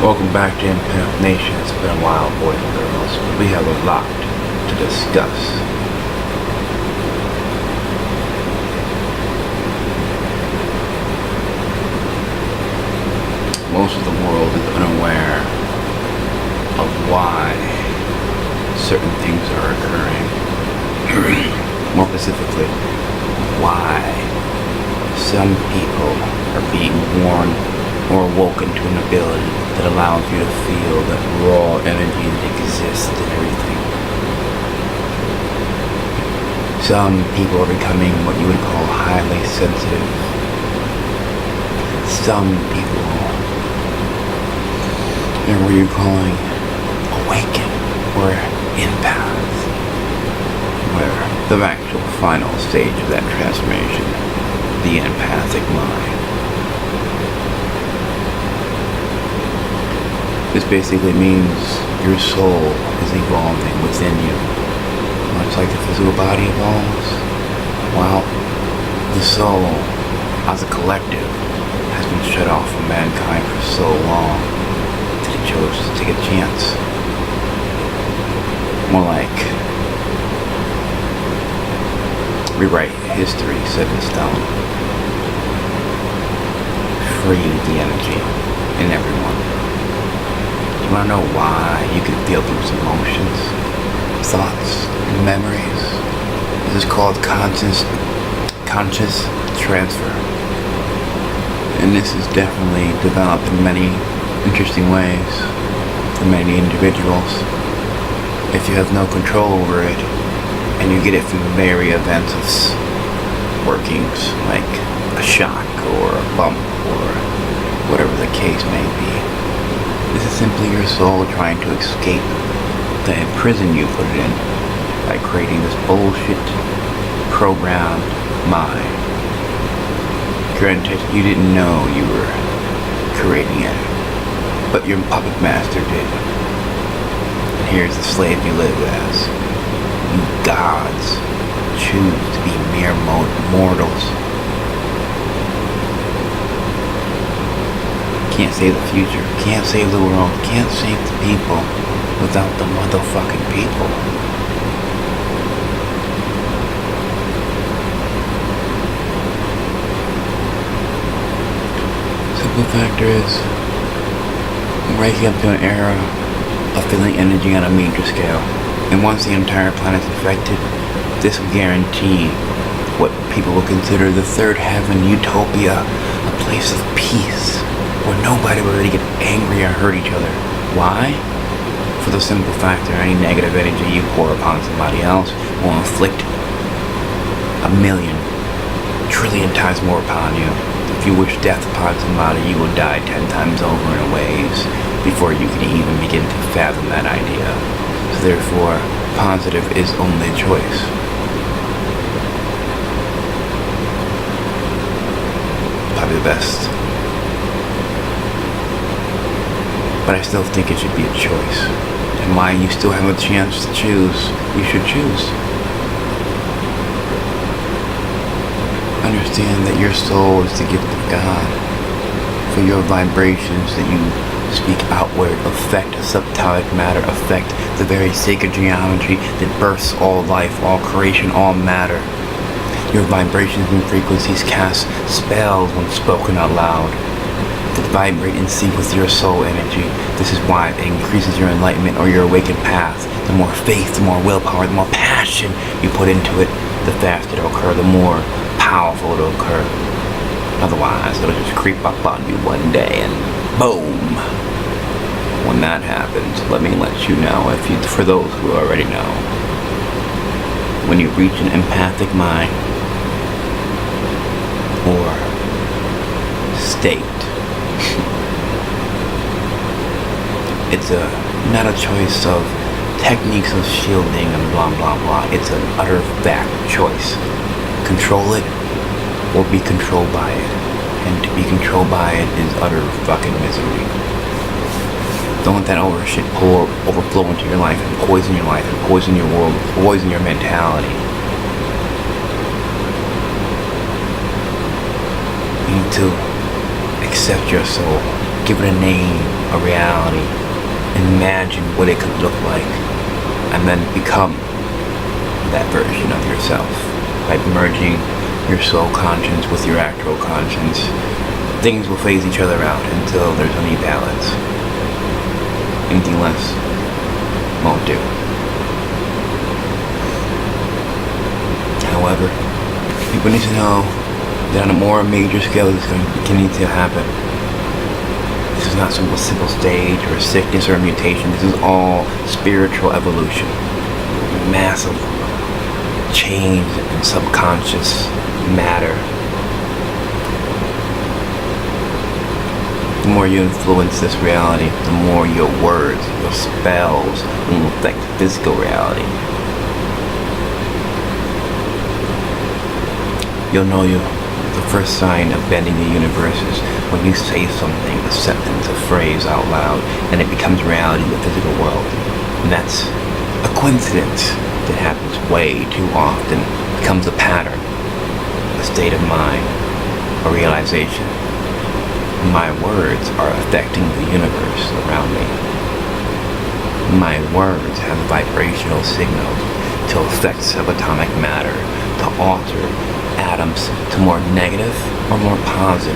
Welcome back to Empath Nation. It's been a while, boys and girls. We have a lot to discuss. Most of the world is unaware of why certain things are occurring. More specifically, why some people are being warned or awoken to an ability that allows you to feel that raw energy that exists in everything. Some people are becoming what you would call highly sensitive. Some people are what you're calling awaken or empath, where the actual final stage of that transformation, the empathic mind. This basically means your soul is evolving within you. Much like the physical body evolves, well, the soul, as a collective, has been shut off from mankind for so long that it chose to take a chance. More like rewrite history set in stone. Free the energy in everyone. You want to know why you can feel those emotions, thoughts, and memories? This is called conscious transfer. And this is definitely developed in many interesting ways for many individuals. If you have no control over it, and you get it from very events of workings, like a shock or a bump or whatever the case may be. This is simply your soul trying to escape the prison you put it in by creating this bullshit programmed mind. Granted, you didn't know you were creating it, but your puppet master did. And here's the slave you live as. You gods choose to be mere mortals. Can't save the future, can't save the world, can't save the people without the motherfucking people. Simple factor is, we're waking up to an era of feeling energy on a major scale. And once the entire planet's infected, this will guarantee what people will consider the third heaven utopia, a place of peace, where nobody will really get angry or hurt each other. Why? For the simple fact that any negative energy you pour upon somebody else will inflict 1,000,000 trillion times more upon you. If you wish death upon somebody, you will die 10 times over in waves before you can even begin to fathom that idea. So therefore, positive is only choice. Probably the best. But I still think it should be a choice. And while you still have a chance to choose, you should choose. Understand that your soul is the gift of God. For your vibrations that you speak outward affect subatomic matter, affect the very sacred geometry that births all life, all creation, all matter. Your vibrations and frequencies cast spells when spoken out loud that vibrate in sync with your soul energy. This is why it increases your enlightenment or your awakened path. The more faith, the more willpower, the more passion you put into it, the faster it'll occur, the more powerful it'll occur. Otherwise, it'll just creep up on you one day and boom. When that happens, let me let you know, for those who already know, when you reach an empathic mind or state, it's not a choice of techniques of shielding and blah blah blah. It's an utter fact choice. Control it or be controlled by it. And to be controlled by it is utter fucking misery. Don't let that shit overflow into your life and poison your life and poison your world, poison your mentality. You need to accept your soul. give it a name, a reality, imagine what it could look like, and then become that version of yourself by merging your soul conscience with your actual conscience. Things will phase each other out until there's only balance. Anything less won't do. However, people need to know that on a more major scale, this is beginning to happen. This is not some simple stage or a sickness or a mutation. This is all spiritual evolution. Massive change in subconscious matter. The more you influence this reality, the more your words, your spells will affect physical reality. You'll know the first sign of bending the universe is when you say something, a sentence, a phrase out loud, and it becomes reality in the physical world. And that's a coincidence that happens way too often. It becomes a pattern, a state of mind, a realization. My words are affecting the universe around me. My words have vibrational signals to affect subatomic matter, to alter atoms to more negative or more positive.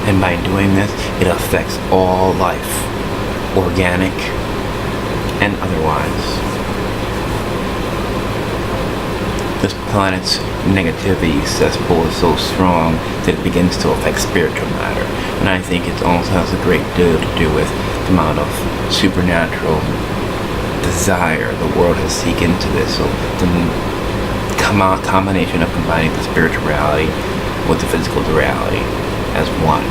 And by doing this, it affects all life, organic and otherwise. This planet's negativity cesspool is so strong that it begins to affect spiritual matter. And I think it also has a great deal to do with the amount of supernatural desire the world has seeked into this. So the combination of combining the spiritual reality with the physical reality as one.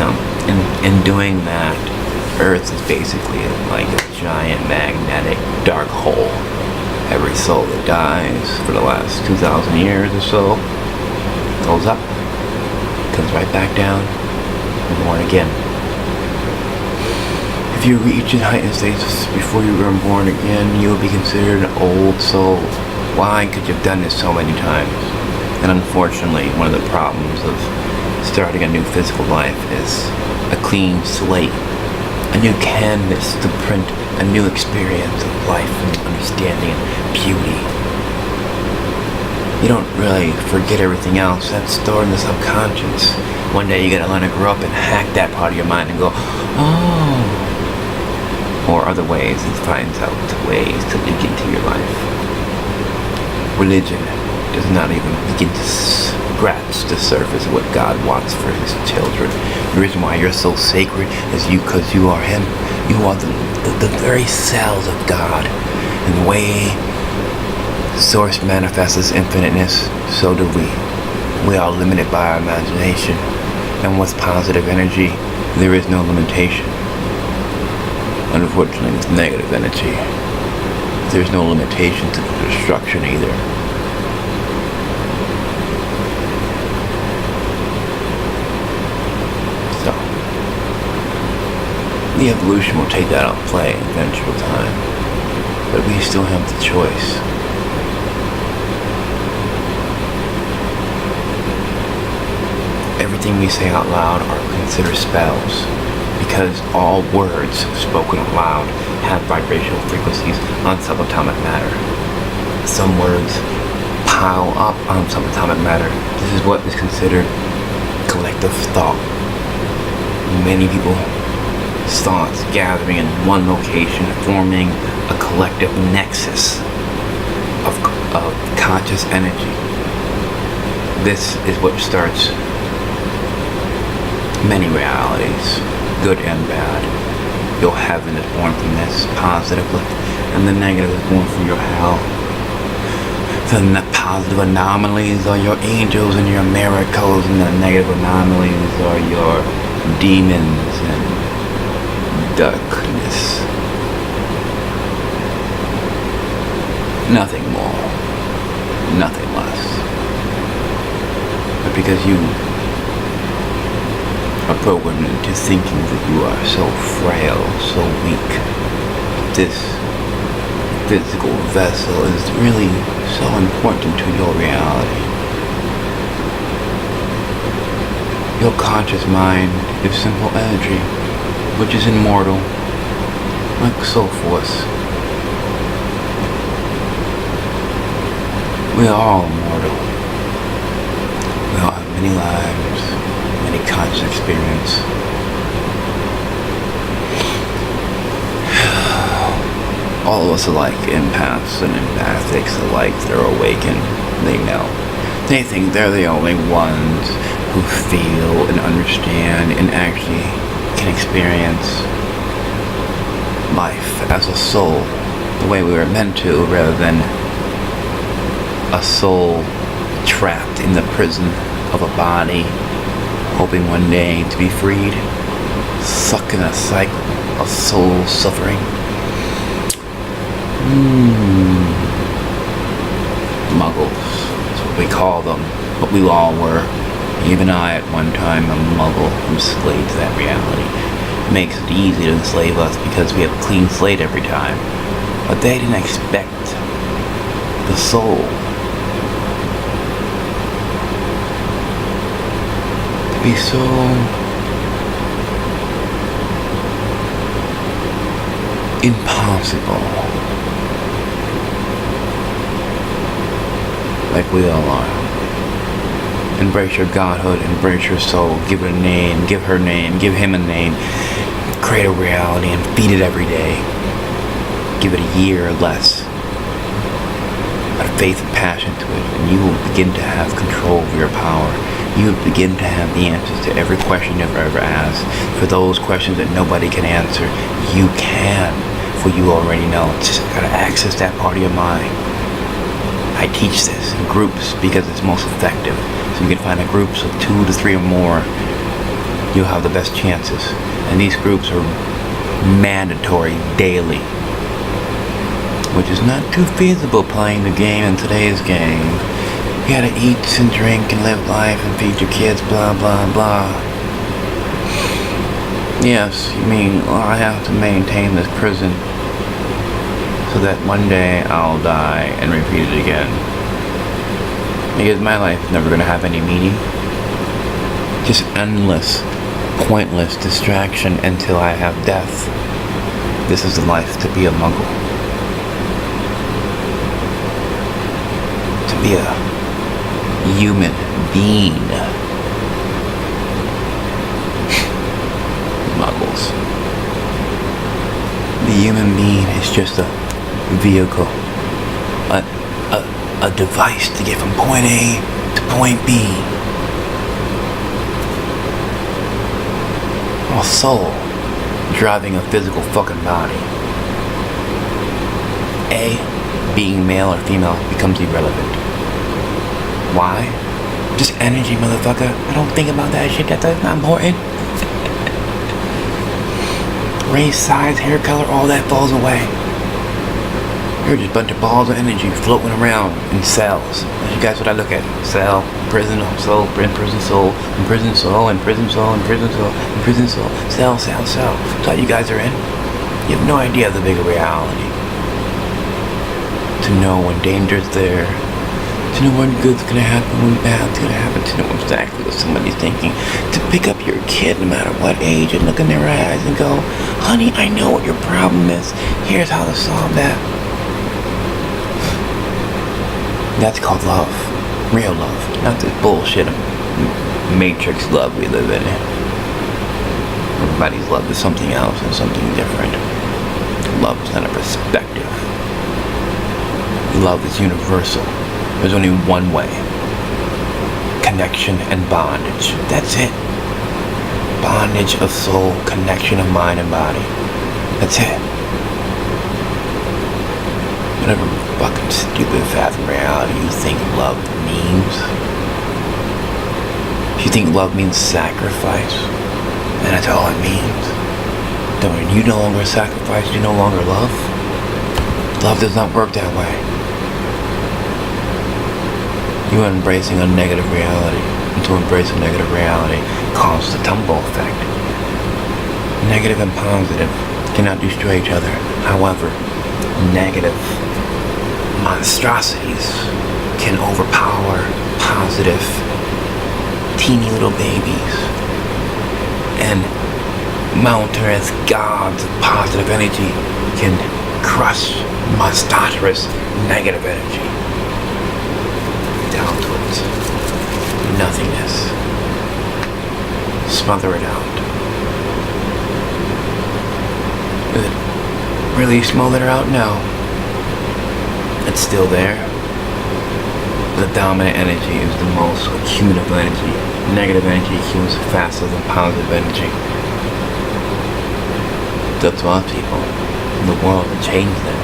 Now, in doing that, Earth is basically like a giant magnetic dark hole. Every soul that dies for the last 2,000 years or so goes up, comes right back down, and born again. If you reach in heightened stages before you were born again, you will be considered an old soul. Why? Because you've done this so many times. And unfortunately, one of the problems of starting a new physical life is a clean slate, a new canvas to print a new experience of life and understanding and beauty. You don't really forget everything else that's stored in the subconscious. One day you gotta learn to grow up and hack that part of your mind and go, oh. Or other ways, it finds out ways to leak into your life. Religion does not even begin to scratch the surface of what God wants for his children. The reason why you're so sacred is because you are him. You are the very cells of God. And the way Source manifests his infiniteness, so do we. We are limited by our imagination. And with positive energy, there is no limitation. Unfortunately, with negative energy, there's no limitation to the destruction either. So, the evolution will take that out of play in eventual time, but we still have the choice. Everything we say out loud are considered spells, because all words spoken out loud have vibrational frequencies on subatomic matter. Some words pile up on subatomic matter. This is what is considered collective thought. Many people's thoughts gathering in one location, forming a collective nexus of conscious energy. This is what starts many realities, good and bad. Your heaven is born from this positively, and the negative is born from your hell. The positive anomalies are your angels and your miracles, and the negative anomalies are your demons and darkness. Nothing more, nothing less. But because you are programmed into thinking that you are so frail, so weak, this physical vessel is really so important to your reality. Your conscious mind is simple energy. which is immortal, like soul force. We are all immortal. We all have many lives, many conscious experience. All of us are like empaths and empathics alike. They're awakened. They know. They think they're the only ones who feel and understand and actually can experience life as a soul the way we were meant to, rather than a soul trapped in the prison of a body, hoping one day to be freed, stuck in a cycle of soul suffering. Muggles, that's what we call them, what we all were. Even I, at one time, a muggle, enslaved to that reality. It makes it easy to enslave us because we have a clean slate every time. But they didn't expect the soul to be so impossible. Like we all are. Embrace your godhood, embrace your soul, give it a name, give her a name, give him a name, create a reality and feed it every day. Give it a year or less. Put faith and passion to it, and you will begin to have control over your power. You will begin to have the answers to every question you've ever asked. For those questions that nobody can answer, you can, for you already know. Just gotta access that part of your mind. I teach this in groups because it's most effective. So you can find a groups of 2 to 3 or more. You'll have the best chances. And these groups are mandatory daily, which is not too feasible playing the game in today's game. You gotta eat and drink and live life and feed your kids, blah blah blah. Yes, you mean, well, I have to maintain this prison so that one day I'll die and repeat it again. Because my life is never going to have any meaning. Just endless, pointless distraction until I have death. This is the life to be a muggle. To be a human being. Muggles. The human being is just a vehicle, a device to get from point A to point B. A soul driving a physical fucking body. A, being male or female becomes irrelevant. Why? Just energy, motherfucker. I don't think about that shit. That's not important. Race, size, hair color, all that falls away. You're just a bunch of balls of energy floating around in cells. You guys, what I look at? Cell, prison, soul, prison, soul, and prison, soul, and prison, soul, and prison, soul, and prison, soul, cell, cell, cell. That's all you guys are in. You have no idea of the bigger reality. To know when danger's there. To know when good's gonna happen, when bad's gonna happen. To know exactly what somebody's thinking. To pick up your kid no matter what age and look in their eyes and go, honey, I know what your problem is. Here's how to solve that. That's called love. Real love. Not this bullshit matrix love we live in. Everybody's love is something else and something different. Love is not a perspective. Love is universal. There's only one way. Connection and bondage. That's it. Bondage of soul, connection of mind and body. That's it. Whatever fucking stupid fathom reality you think love means. If you think love means sacrifice, then that's all it means. Then when you no longer sacrifice, you no longer love. Love does not work that way. You are embracing a negative reality. And to embrace a negative reality causes a tumble effect. Negative and positive cannot destroy each other. However, negative monstrosities can overpower positive teeny little babies and mountainous gods of positive energy can crush monstrous negative energy down towards nothingness. Smother it out. Is it really smothered out? No. It's still there. The dominant energy is the most accumulative energy. Negative energy accumulates faster than positive energy. That's why people in the world to change that.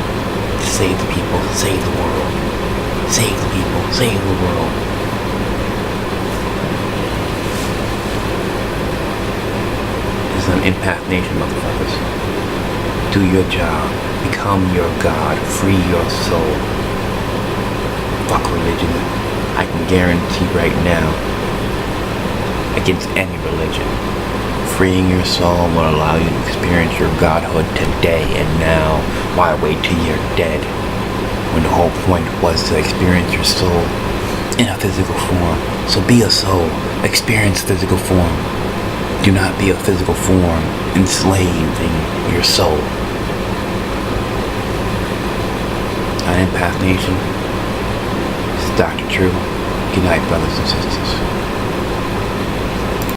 To save the people, save the world. Save the people, save the world. This is an empath nation, motherfuckers. Do your job. Become your God. Free your soul. Fuck religion. I can guarantee right now, against any religion, freeing your soul will allow you to experience your godhood today and now. Why wait till you're dead, when the whole point was to experience your soul in a physical form? So be a soul, experience physical form. Do not be a physical form enslaving your soul. An Empath Nation, this is Dr. T.r.u.e. Good night, brothers and sisters.